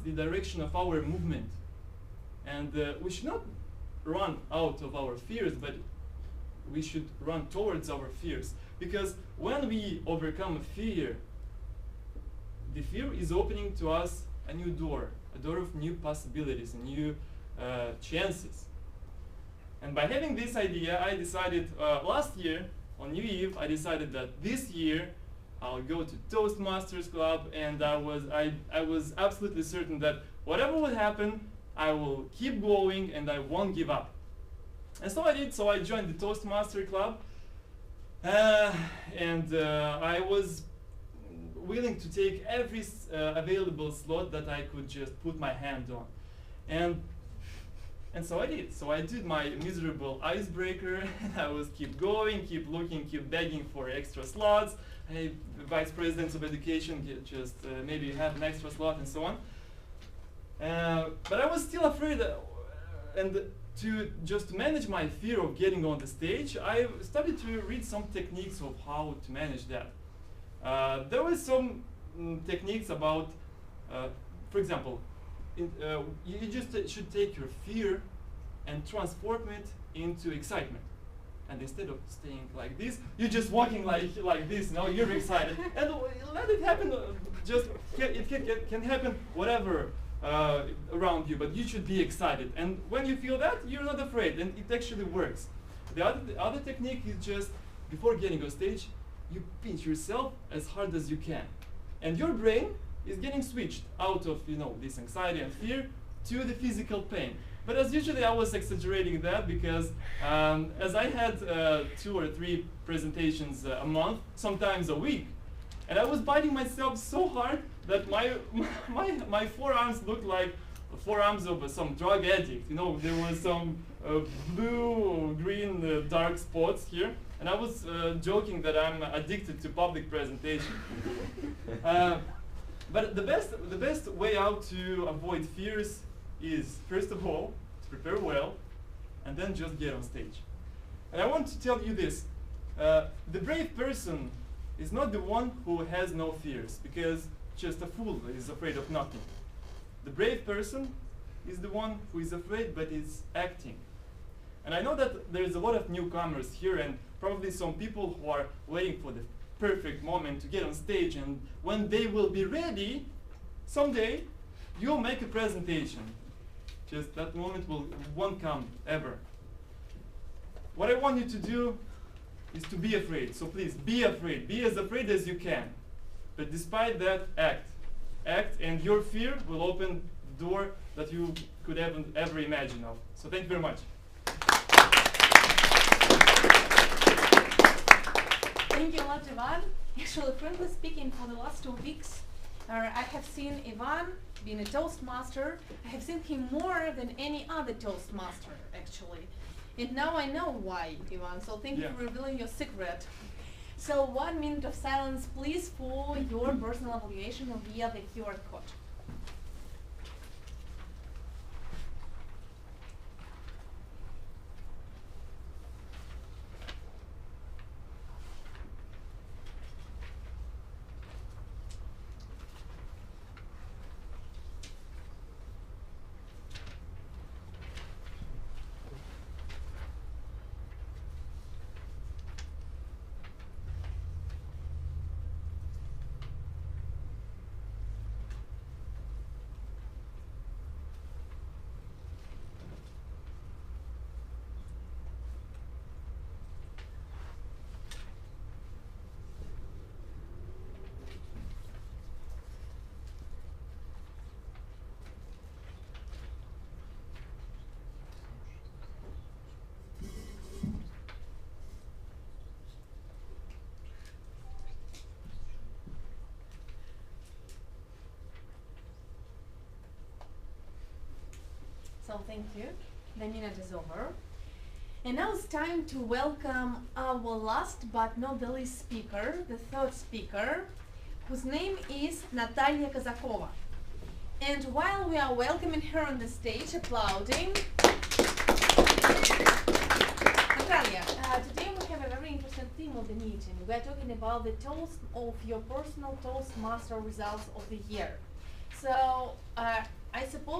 the direction of our movement. And we should not run out of our fears, but we should run towards our fears. Because when we overcome a fear, the fear is opening to us a new door, a door of new possibilities, and new chances. And by having this idea, I decided last year, on New Eve, I decided that this year I'll go to Toastmasters Club, and I was absolutely certain that whatever would happen, I will keep going and I won't give up. And so I did, so I joined the Toastmaster Club, and I was willing to take every available slot that I could just put my hand on. And so I did. So I did my miserable icebreaker, and I was keep going, keep looking, keep begging for extra slots. Hey, vice presidents of education, just maybe have an extra slot and so on. But I was still afraid, and to manage my fear of getting on the stage, I started to read some techniques of how to manage that. There were some techniques about, for example, you just should take your fear and transform it into excitement. And instead of staying like this, you're just walking like this. Now you're excited, and let it happen. It can happen whatever around you, but you should be excited. And when you feel that, you're not afraid, and it actually works. The other technique is just before getting on stage, you pinch yourself as hard as you can, and your brain is getting switched out of this anxiety and fear to the physical pain. But as usually I was exaggerating that because as I had 2 or 3 presentations a month, sometimes a week, and I was biting myself so hard that my forearms looked like forearms of some drug addict. There was some blue or green dark spots here, and I was joking that I'm addicted to public presentation. But the best way out to avoid fears is, first of all, to prepare well, and then just get on stage. And I want to tell you this. The brave person is not the one who has no fears, because just a fool is afraid of nothing. The brave person is the one who is afraid but is acting. And I know that there's a lot of newcomers here, and probably some people who are waiting for the perfect moment to get on stage, and when they will be ready, someday you'll make a presentation. Just that moment won't come ever. What I want you to do is to be afraid. So please, be afraid. Be as afraid as you can. But despite that, act. Act, and your fear will open the door that you could ever imagine of. So thank you very much. Thank you a lot, Ivan. Actually, frankly speaking, for the last 2 weeks, I have seen Ivan being a Toastmaster. I have seen him more than any other Toastmaster, actually. And now I know why, Ivan, so thank you for revealing your secret. So 1 minute of silence, please, for your personal evaluation via the QR code. So thank you. The minute is over. And now it's time to welcome our last but not the least speaker, the third speaker, whose name is Natalia Kazakova. And while we are welcoming her on the stage, applauding, Natalia, today we have a very interesting theme of the meeting. We are talking about the toast of your personal Toastmaster results of the year. So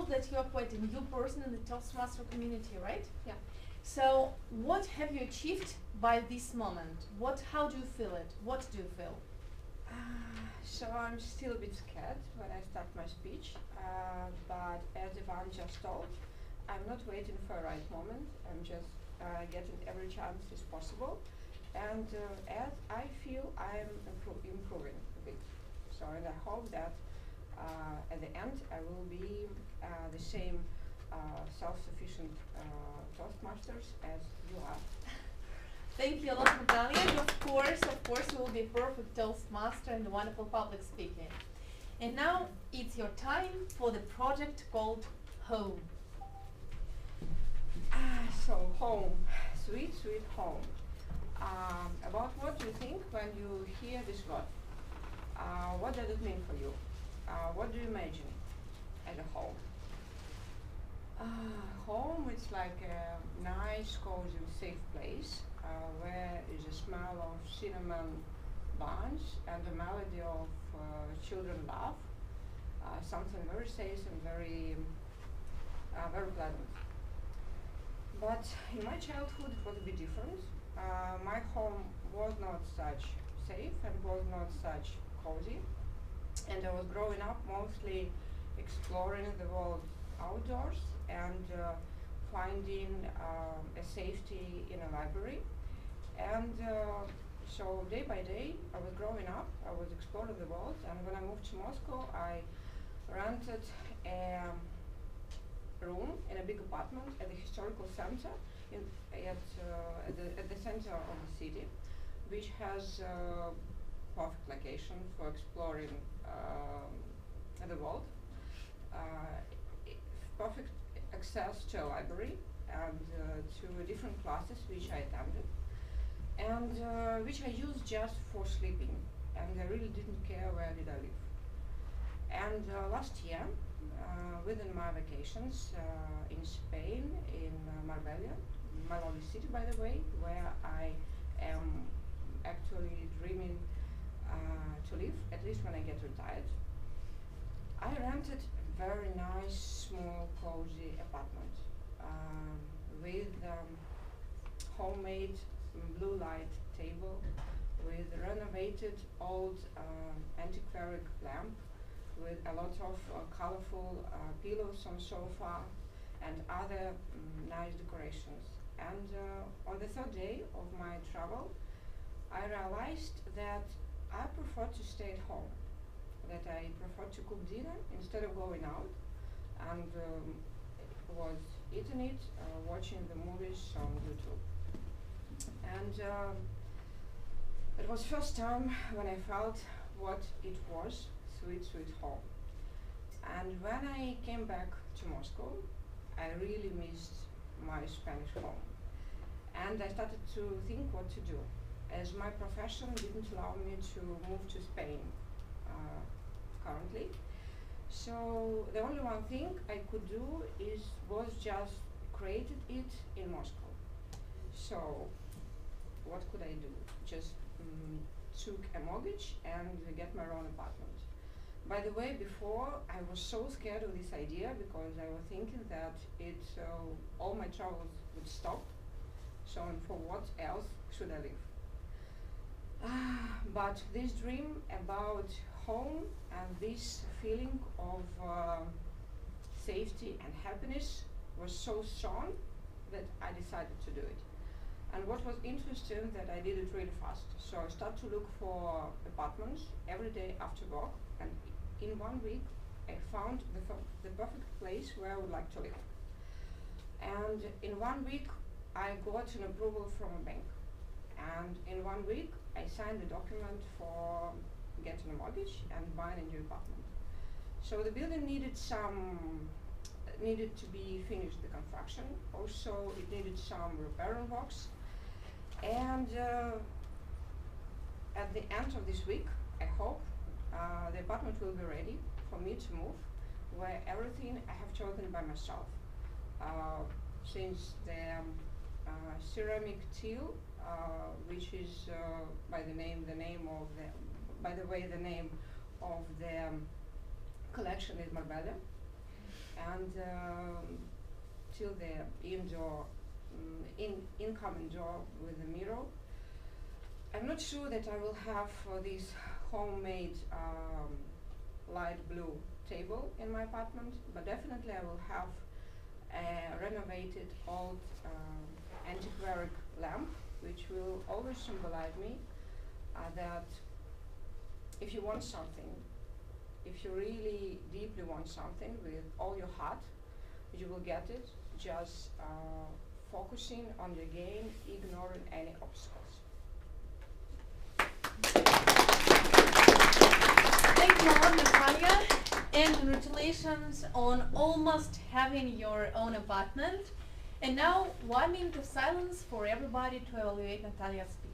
that you're quite a new person in the Toastmaster community, right? Yeah. So what have you achieved by this moment? How do you feel it? What do you feel? So I'm still a bit scared when I start my speech, but as Ivan just told, I'm not waiting for a right moment. I'm just getting every chance is possible, and as I feel I'm improving a bit. So and I hope that at the end I will be the same self-sufficient Toastmasters as you are. Thank you a lot, Natalia. And of course, you will be a perfect Toastmaster and wonderful public speaking. And now it's your time for the project called Home. So home, sweet, sweet home. About what do you think when you hear this word? What does it mean for you? What do you imagine as a home? Home, it's like a nice, cozy, safe place where is a smell of cinnamon buns and the melody of children laugh. Something very safe and very pleasant. But in my childhood it was a bit different. My home was not such safe and was not such cozy. And I was growing up mostly exploring the world outdoors and finding a safety in a library. And so day by day I was growing up, I was exploring the world, and when I moved to Moscow I rented a room in a big apartment at the historical center at the center of the city, which has perfect location for exploring the world, perfect access to a library and to different classes which I attended, and which I used just for sleeping, and I really didn't care where did I live. And last year, within my vacations in Spain, in Marbella, my lovely city by the way, where I am actually dreaming to live, at least when I get retired, I rented a very nice, small, cozy apartment with homemade blue light table, with renovated old antiquarian lamp, with a lot of colorful pillows on sofa and other nice decorations. And on the third day of my travel, I realized that I prefer to stay at home, that I prefer to cook dinner instead of going out, and was eating it, watching the movies on YouTube. And it was first time when I felt what it was, sweet, sweet home. And when I came back to Moscow, I really missed my Spanish home. And I started to think what to do, as my profession didn't allow me to move to Spain currently. So the only one thing I could do was just created it in Moscow. So what could I do? Just took a mortgage and get my own apartment. By the way, before I was so scared of this idea because I was thinking that all my travels would stop. So for what else should I live? But this dream about home and this feeling of safety and happiness was so strong that I decided to do it. And what was interesting that I did it really fast. So I started to look for apartments every day after work, and in 1 week I found the perfect place where I would like to live. And in 1 week I got an approval from a bank, and in 1 week I signed the document for getting a mortgage and buying a new apartment. So the building needed to be finished, the construction. Also it needed some repair works, and at the end of this week I hope the apartment will be ready for me to move, where everything I have chosen by myself. Since the ceramic teal, which is by the name of the collection is Marbella, and till the indoor incoming door with the mirror. I'm not sure that I will have this homemade light blue table in my apartment, but definitely I will have a renovated old antiquarian lamp, which will always symbolize me that if you want something, if you really deeply want something with all your heart, you will get it, just focusing on your game, ignoring any obstacles. Thank you a lot, Natalia, and congratulations on almost having your own apartment. And now, 1 minute of silence for everybody to evaluate Natalia's speech.